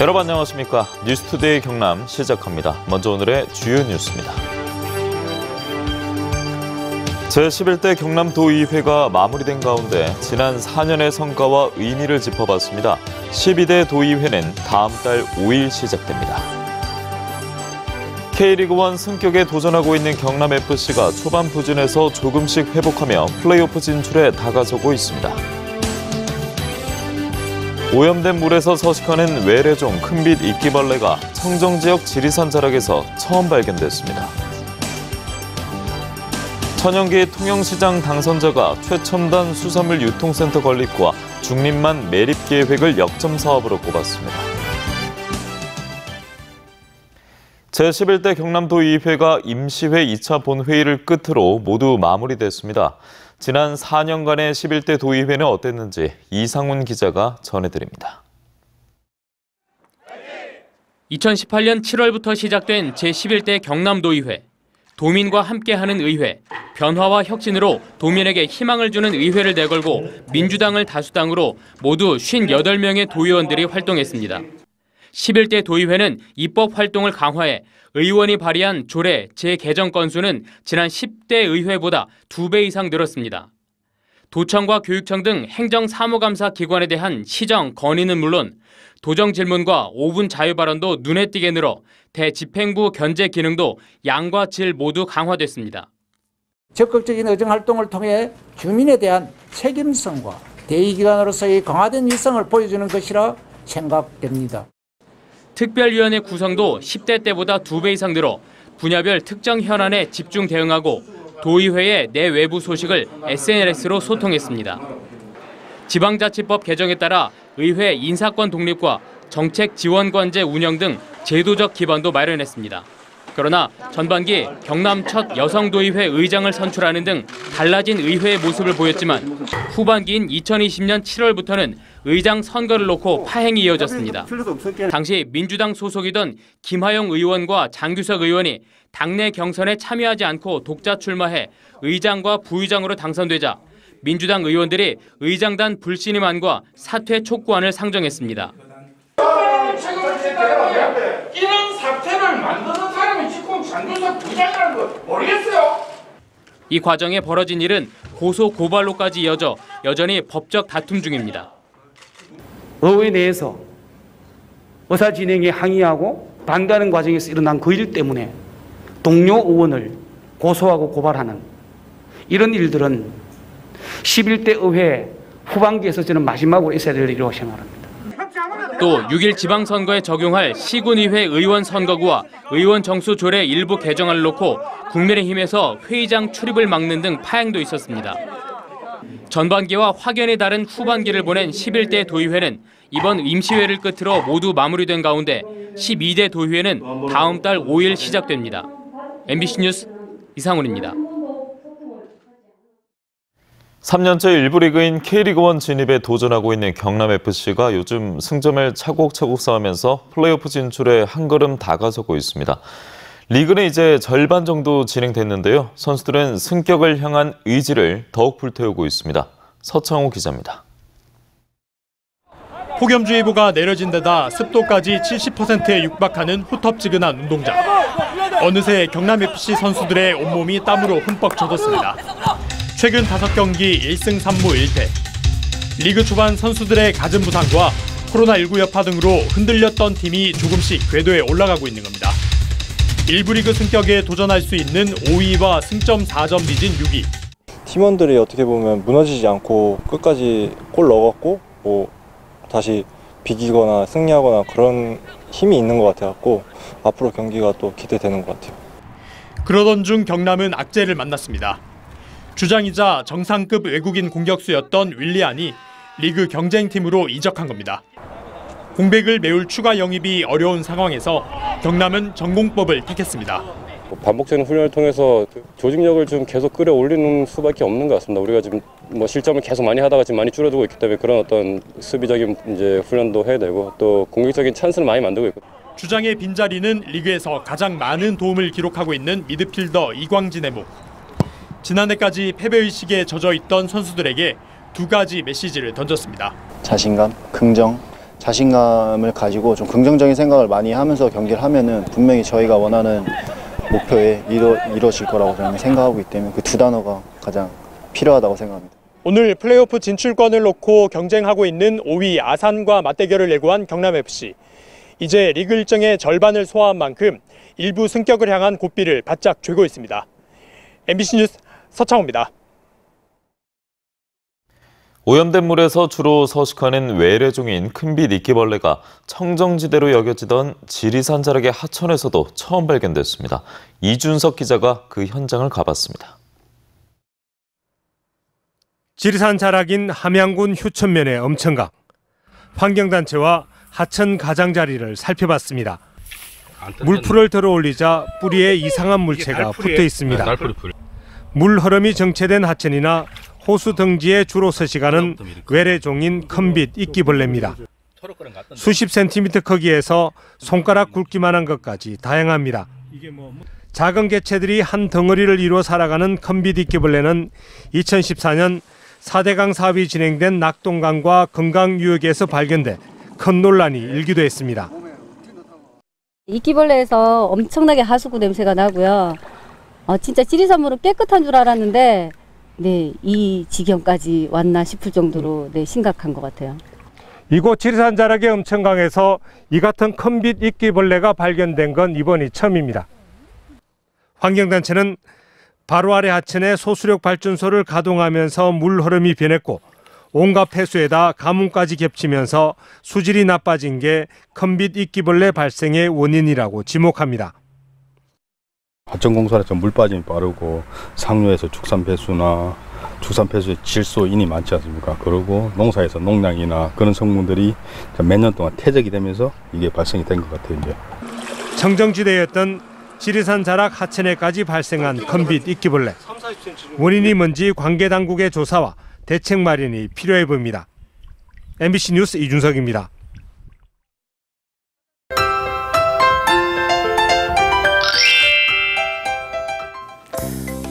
여러분 안녕하십니까. 뉴스투데이 경남 시작합니다. 먼저 오늘의 주요 뉴스입니다. 제11대 경남도의회가 마무리된 가운데 지난 4년의 성과와 의미를 짚어봤습니다. 12대 도의회는 다음 달 5일 시작됩니다. K리그1 승격에 도전하고 있는 경남FC가 초반 부진에서 조금씩 회복하며 플레이오프 진출에 다가서고 있습니다. 오염된 물에서 서식하는 외래종 큰빛 이끼벌레가 청정지역 지리산 자락에서 처음 발견됐습니다. 천연기 통영시장 당선자가 최첨단 수산물 유통센터 건립과 중립만 매립 계획을 역점 사업으로 꼽았습니다. 제11대 경남도의회가 임시회 2차 본회의를 끝으로 모두 마무리됐습니다. 지난 4년간의 11대 도의회는 어땠는지 이상훈 기자가 전해드립니다. 2018년 7월부터 시작된 제11대 경남도의회. 도민과 함께하는 의회, 변화와 혁신으로 도민에게 희망을 주는 의회를 내걸고 민주당을 다수당으로 모두 58명의 도의원들이 활동했습니다. 11대 도의회는 입법 활동을 강화해 의원이 발의한 조례 재개정 건수는 지난 10대 의회보다 2배 이상 늘었습니다. 도청과 교육청 등 행정사무감사 기관에 대한 시정, 건의는 물론 도정 질문과 5분 자유 발언도 눈에 띄게 늘어 대집행부 견제 기능도 양과 질 모두 강화됐습니다. 적극적인 의정활동을 통해 주민에 대한 책임성과 대의기관으로서의 강화된 일성을 보여주는 것이라 생각됩니다. 특별위원회 구성도 10대 때보다 2배 이상 늘어 분야별 특정 현안에 집중 대응하고 도의회의 내외부 소식을 SNS로 소통했습니다. 지방자치법 개정에 따라 의회 인사권 독립과 정책지원관제 운영 등 제도적 기반도 마련했습니다. 그러나 전반기 경남 첫 여성도의회 의장을 선출하는 등 달라진 의회의 모습을 보였지만 후반기인 2020년 7월부터는 의장 선거를 놓고 파행이 이어졌습니다. 당시 민주당 소속이던 김하영 의원과 장규석 의원이 당내 경선에 참여하지 않고 독자 출마해 의장과 부의장으로 당선되자 민주당 의원들이 의장단 불신임안과 사퇴 촉구안을 상정했습니다. 이런 사태를 만드는 사람이 지금 장규석 부장이라는 거 모르겠어요? 이 과정에 벌어진 일은 고소 고발로까지 이어져 여전히 법적 다툼 중입니다. 의회 내에서 의사 진행에 항의하고 반대하는 과정에서 일어난 그 일 때문에 동료 의원을 고소하고 고발하는 이런 일들은 11대 의회 후반기에서 저는 마지막으로 있어야 될 일이라고 생각합니다. 또 6일 지방선거에 적용할 시군의회 의원 선거구와 의원 정수 조례 일부 개정안을 놓고 국민의힘에서 회의장 출입을 막는 등 파행도 있었습니다. 전반기와 확연히 다른 후반기를 보낸 11대 도의회는 이번 임시회를 끝으로 모두 마무리된 가운데 12대 도의회는 다음 달 5일 시작됩니다. MBC 뉴스 이상훈입니다. 3년째 1부 리그인 K리그1 진입에 도전하고 있는 경남FC가 요즘 승점을 차곡차곡 쌓으면서 플레이오프 진출에 한 걸음 다가서고 있습니다. 리그는 이제 절반 정도 진행됐는데요. 선수들은 승격을 향한 의지를 더욱 불태우고 있습니다. 서창호 기자입니다. 폭염주의보가 내려진 데다 습도까지 70%에 육박하는 후텁지근한 운동장. 어느새 경남FC 선수들의 온몸이 땀으로 흠뻑 젖었습니다. 최근 5경기 1승 3무 1패. 리그 초반 선수들의 갖은 부상과 코로나19 여파 등으로 흔들렸던 팀이 조금씩 궤도에 올라가고 있는 겁니다. 1부 리그 승격에 도전할 수 있는 5위와 승점 4점 뒤진 6위. 팀원들이 어떻게 보면 무너지지 않고 끝까지 골 넣었고 다시 비기거나 승리하거나 그런 힘이 있는 것 같아서 앞으로 경기가 또 기대되는 것 같아요. 그러던 중 경남은 악재를 만났습니다. 주장이자 정상급 외국인 공격수였던 윌리안이 리그 경쟁팀으로 이적한 겁니다. 공백을 메울 추가 영입이 어려운 상황에서 경남은 전공법을 택했습니다. 반복적인 훈련을 통해서 조직력을 좀 계속 끌어올리는 수밖에 없는 것 같습니다. 우리가 지금 실점을 계속 많이 하다가 지금 많이 줄어들고 있기 때문에 그런 어떤 수비적인 훈련도 해야 되고 또 공격적인 찬스를 많이 만들고 있고. 주장의 빈자리는 리그에서 가장 많은 도움을 기록하고 있는 미드필더 이광진의 목. 지난해까지 패배의식에 젖어 있던 선수들에게 두 가지 메시지를 던졌습니다. 자신감, 긍정, 자신감을 가지고 좀 긍정적인 생각을 많이 하면서 경기를 하면은 분명히 저희가 원하는 목표에 이루어질 거라고 저는 생각하고 있기 때문에 그 두 단어가 가장 필요하다고 생각합니다. 오늘 플레이오프 진출권을 놓고 경쟁하고 있는 5위 아산과 맞대결을 예고한 경남FC. 이제 리그 일정의 절반을 소화한 만큼 일부 승격을 향한 고삐를 바짝 쥐고 있습니다. MBC 뉴스 서창호입니다. 오염된 물에서 주로 서식하는 외래종인 큰빛 이끼벌레가 청정지대로 여겨지던 지리산 자락의 하천에서도 처음 발견됐습니다. 이준석 기자가 그 현장을 가봤습니다. 지리산 자락인 함양군 휴천면의 엄천강. 환경단체와 하천 가장자리를 살펴봤습니다. 물풀을 들어올리자 뿌리에 이상한 물체가 붙어 있습니다. 물 흐름이 정체된 하천이나 호수 등지에 주로 서식하는 외래종인 큰빛 이끼벌레입니다. 수십 센티미터 크기에서 손가락 굵기만한 것까지 다양합니다. 작은 개체들이 한 덩어리를 이루어 살아가는 큰빛 이끼벌레는 2014년 4대강 사업이 진행된 낙동강과 금강유역에서 발견돼 큰 논란이 일기도 했습니다. 이끼벌레에서 엄청나게 하수구 냄새가 나고요. 진짜 지리산물은 깨끗한 줄 알았는데 이 지경까지 왔나 싶을 정도로 심각한 것 같아요. 이곳 지리산 자락의 엄천강에서 이 같은 큰빛 이끼벌레가 발견된 건 이번이 처음입니다. 환경단체는 바로 아래 하천에 소수력 발전소를 가동하면서 물 흐름이 변했고 온갖 폐수에다 가뭄까지 겹치면서 수질이 나빠진 게 큰빛 이끼벌레 발생의 원인이라고 지목합니다. 하천공사에서 물 빠짐이 빠르고 상류에서 축산 폐수나 축산 폐수의 질소인이 많지 않습니까? 그리고 농사에서 농약이나 그런 성분들이 몇 년 동안 퇴적이 되면서 이게 발생이 된 것 같아요. 이제. 청정지대였던 지리산 자락 하천에까지 발생한 큰빛 이끼벌레. 원인이 뭔지 관계당국의 조사와 대책 마련이 필요해 보입니다. MBC 뉴스 이준석입니다.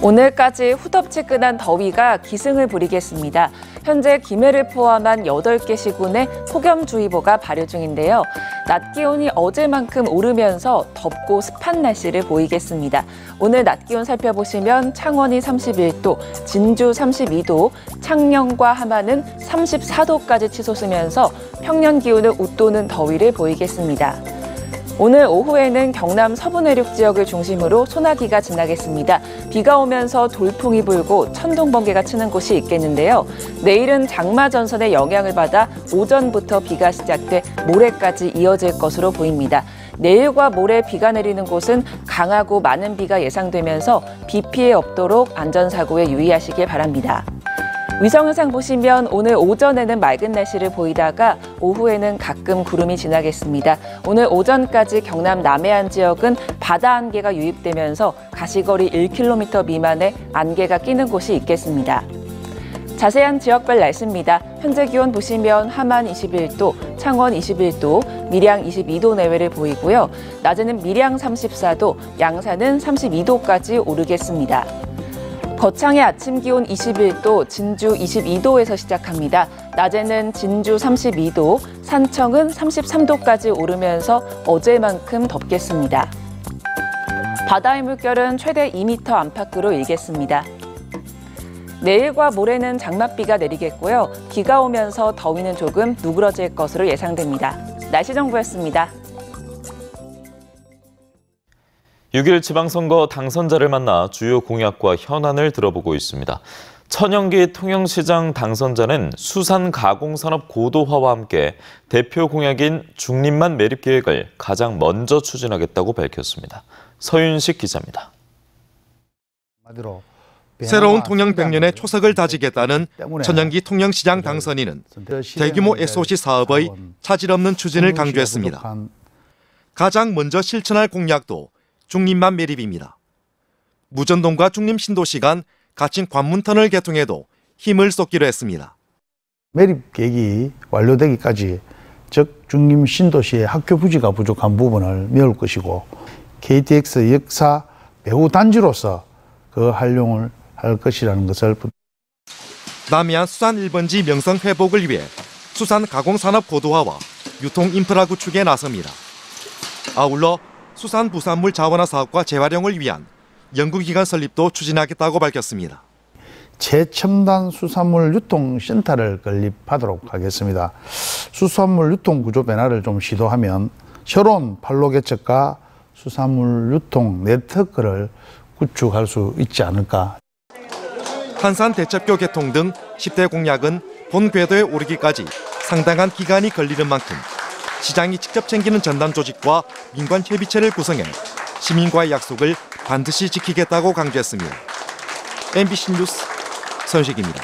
오늘까지 후덥지근한 더위가 기승을 부리겠습니다. 현재 김해를 포함한 8개 시군에 폭염주의보가 발효 중인데요. 낮 기온이 어제만큼 오르면서 덥고 습한 날씨를 보이겠습니다. 오늘 낮 기온 살펴보시면 창원이 31도, 진주 32도, 창녕과 함안은 34도까지 치솟으면서 평년 기온을 웃도는 더위를 보이겠습니다. 오늘 오후에는 경남 서부 내륙 지역을 중심으로 소나기가 지나겠습니다. 비가 오면서 돌풍이 불고 천둥 번개가 치는 곳이 있겠는데요. 내일은 장마 전선의 영향을 받아 오전부터 비가 시작돼 모레까지 이어질 것으로 보입니다. 내일과 모레 비가 내리는 곳은 강하고 많은 비가 예상되면서 비 피해 없도록 안전사고에 유의하시길 바랍니다. 위성의상 보시면 오늘 오전에는 맑은 날씨를 보이다가 오후에는 가끔 구름이 지나겠습니다. 오늘 오전까지 경남 남해안 지역은 바다 안개가 유입되면서 가시거리 1km 미만의 안개가 끼는 곳이 있겠습니다. 자세한 지역별 날씨입니다. 현재 기온 보시면 함안 21도, 창원 21도, 밀양 22도 내외를 보이고요. 낮에는 밀양 34도, 양산은 32도까지 오르겠습니다. 거창의 아침 기온 21도, 진주 22도에서 시작합니다. 낮에는 진주 32도, 산청은 33도까지 오르면서 어제만큼 덥겠습니다. 바다의 물결은 최대 2m 안팎으로 일겠습니다. 내일과 모레는 장맛비가 내리겠고요. 비가 오면서 더위는 조금 누그러질 것으로 예상됩니다. 날씨 정보였습니다. 6일 지방선거 당선자를 만나 주요 공약과 현안을 들어보고 있습니다. 천영기 통영시장 당선자는 수산가공산업 고도화와 함께 대표 공약인 중립만 매립 계획을 가장 먼저 추진하겠다고 밝혔습니다. 서윤식 기자입니다. 새로운 통영 100년의 초석을 다지겠다는 천영기 통영시장 당선인은 대규모 SOC 사업의 차질 없는 추진을 강조했습니다. 가장 먼저 실천할 공약도 중림만 매립입니다. 무전동과 중림 신도시 간 갇힌 관문터널 개통에도 힘을 쏟기로 했습니다. 매립 계획이 완료되기까지 즉 중림 신도시의 학교 부지가 부족한 부분을 메울 것이고 KTX 역사 배후 단지로서 그 활용을 할 것이라는 것을. 남해안 수산 1번지 명성 회복을 위해 수산 가공산업 고도화와 유통 인프라 구축에 나섭니다. 아울러 수산 부산물 자원화 사업과 재활용을 위한 연구기관 설립도 추진하겠다고 밝혔습니다. 최첨단 수산물 유통센터를 건립하도록 하겠습니다. 수산물 유통 구조 변화를 좀 시도하면 새로운 판로 개척과 수산물 유통 네트워크를 구축할 수 있지 않을까. 한산 대첩교 개통 등 10대 공약은 본 궤도에 오르기까지 상당한 기간이 걸리는 만큼 시장이 직접 챙기는 전담 조직과 민관 협의체를 구성해 시민과의 약속을 반드시 지키겠다고 강조했습니다. MBC 뉴스 선식입니다.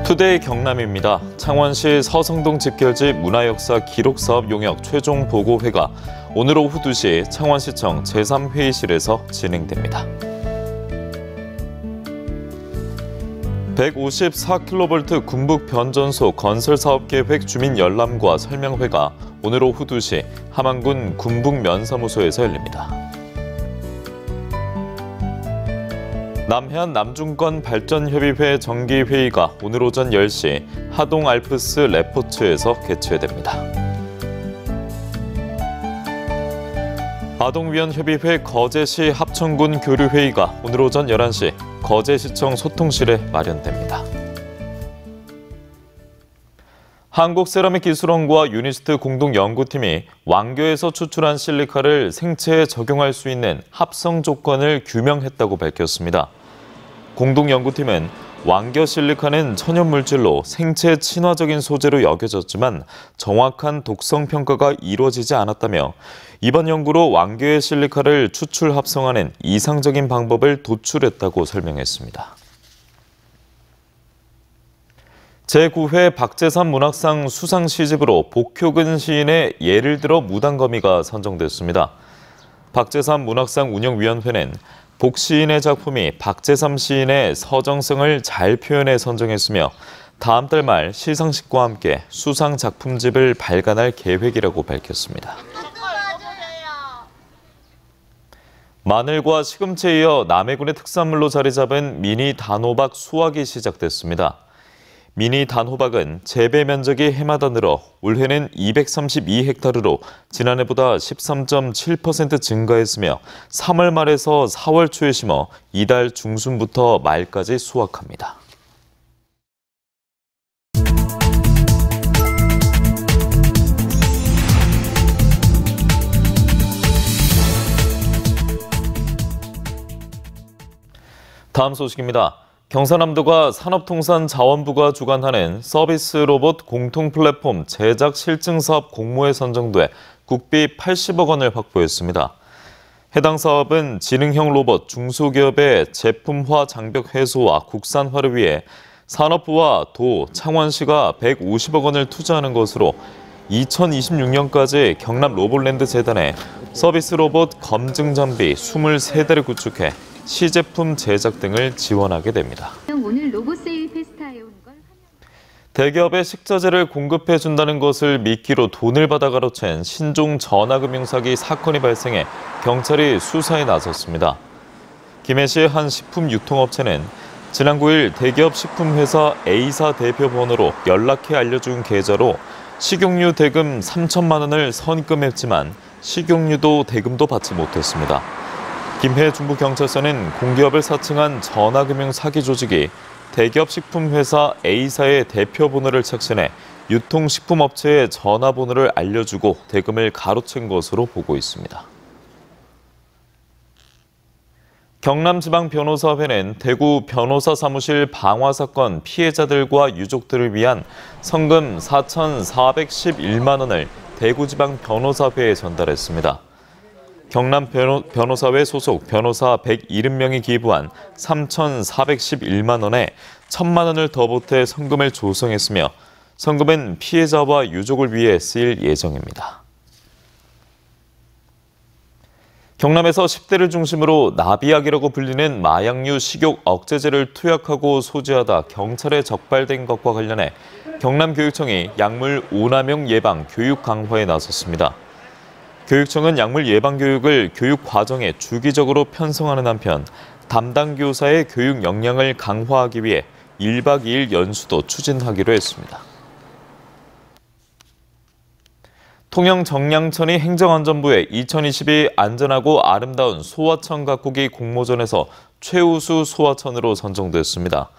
투데이 경남입니다. 창원시 서성동 집결지 문화역사 기록사업 용역 최종 보고회가 오늘 오후 2시 창원시청 제3회의실에서 진행됩니다. 154kV 군북 변전소 건설사업계획 주민 열람과 설명회가 오늘 오후 2시 함안군 군북면사무소에서 열립니다. 남해안 남중권 발전협의회 정기회의가 오늘 오전 10시 하동 알프스 레포츠에서 개최됩니다. 아동위원협의회 거제시 합천군 교류회의가 오늘 오전 11시 거제시청 소통실에 마련됩니다. 한국세라믹기술원과 유니스트 공동연구팀이 왕교에서 추출한 실리카를 생체에 적용할 수 있는 합성 조건을 규명했다고 밝혔습니다. 공동연구팀은 왕교 실리카는 천연물질로 생체 친화적인 소재로 여겨졌지만 정확한 독성 평가가 이루어지지 않았다며 이번 연구로 왕교의 실리카를 추출 합성하는 이상적인 방법을 도출했다고 설명했습니다. 제9회 박재산 문학상 수상 시집으로 복효근 시인의 예를 들어 무당거미가 선정됐습니다. 박재산 문학상 운영위원회는 복 시인의 작품이 박재삼 시인의 서정성을 잘 표현해 선정했으며 다음 달 말 시상식과 함께 수상 작품집을 발간할 계획이라고 밝혔습니다. 마늘과 시금치에 이어 남해군의 특산물로 자리 잡은 미니 단호박 수확이 시작됐습니다. 미니 단호박은 재배 면적이 해마다 늘어 올해는 232헥타르로 지난해보다 13.7% 증가했으며 3월 말에서 4월 초에 심어 이달 중순부터 말까지 수확합니다. 다음 소식입니다. 경상남도가 산업통상자원부가 주관하는 서비스 로봇 공통 플랫폼 제작 실증 사업 공모에 선정돼 국비 80억 원을 확보했습니다. 해당 사업은 지능형 로봇 중소기업의 제품화 장벽 해소와 국산화를 위해 산업부와 도, 창원시가 150억 원을 투자하는 것으로 2026년까지 경남 로봇랜드 재단에 서비스 로봇 검증 장비 23대를 구축해 시제품 제작 등을 지원하게 됩니다. 오늘 로봇 세일 페스타에 온 걸 대기업에 식자재를 공급해준다는 것을 미끼로 돈을 받아 가로챈 신종 전화금융사기 사건이 발생해 경찰이 수사에 나섰습니다. 김해시의 한 식품 유통업체는 지난 9일 대기업 식품회사 A사 대표 번호로 연락해 알려준 계좌로 식용유 대금 3천만 원을 선금했지만 식용유도 대금도 받지 못했습니다. 김해 중부경찰서는 공기업을 사칭한 전화금융 사기 조직이 대기업 식품회사 A사의 대표 번호를 착신해 유통식품업체의 전화번호를 알려주고 대금을 가로챈 것으로 보고 있습니다. 경남지방변호사회는 대구 변호사 사무실 방화 사건 피해자들과 유족들을 위한 성금 4,411만 원을 대구지방변호사회에 전달했습니다. 경남 변호사회 소속 변호사 170명이 기부한 3,411만 원에 1,000만 원을 더 보태 성금을 조성했으며 성금은 피해자와 유족을 위해 쓰일 예정입니다. 경남에서 10대를 중심으로 나비약이라고 불리는 마약류 식욕 억제제를 투약하고 소지하다 경찰에 적발된 것과 관련해 경남교육청이 약물 오남용 예방 교육 강화에 나섰습니다. 교육청은 약물 예방 교육을 교육 과정에 주기적으로 편성하는 한편 담당 교사의 교육 역량을 강화하기 위해 1박 2일 연수도 추진하기로 했습니다. 통영 정량천이 행정안전부의 2022 안전하고 아름다운 소화천 가꾸기 공모전에서 최우수 소화천으로 선정됐습니다.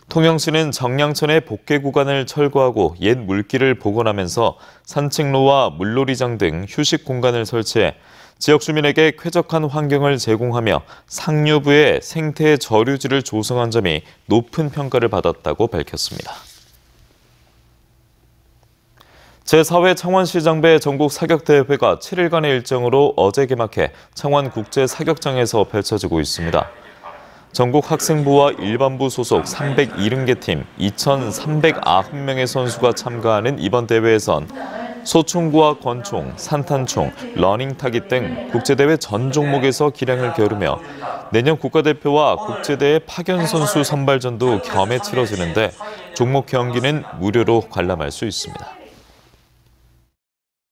통영시는 정량천의 복개 구간을 철거하고 옛 물길을 복원하면서 산책로와 물놀이장 등 휴식 공간을 설치해 지역 주민에게 쾌적한 환경을 제공하며 상류부의 생태 저류지를 조성한 점이 높은 평가를 받았다고 밝혔습니다. 제4회 창원시장배 전국 사격대회가 7일간의 일정으로 어제 개막해 창원국제사격장에서 펼쳐지고 있습니다. 전국 학생부와 일반부 소속 370개 팀 2,309명의 선수가 참가하는 이번 대회에선 소총과 권총, 산탄총, 러닝타기 등 국제대회 전 종목에서 기량을 겨루며 내년 국가대표와 국제대회 파견 선수 선발전도 겸해 치러지는데 종목 경기는 무료로 관람할 수 있습니다.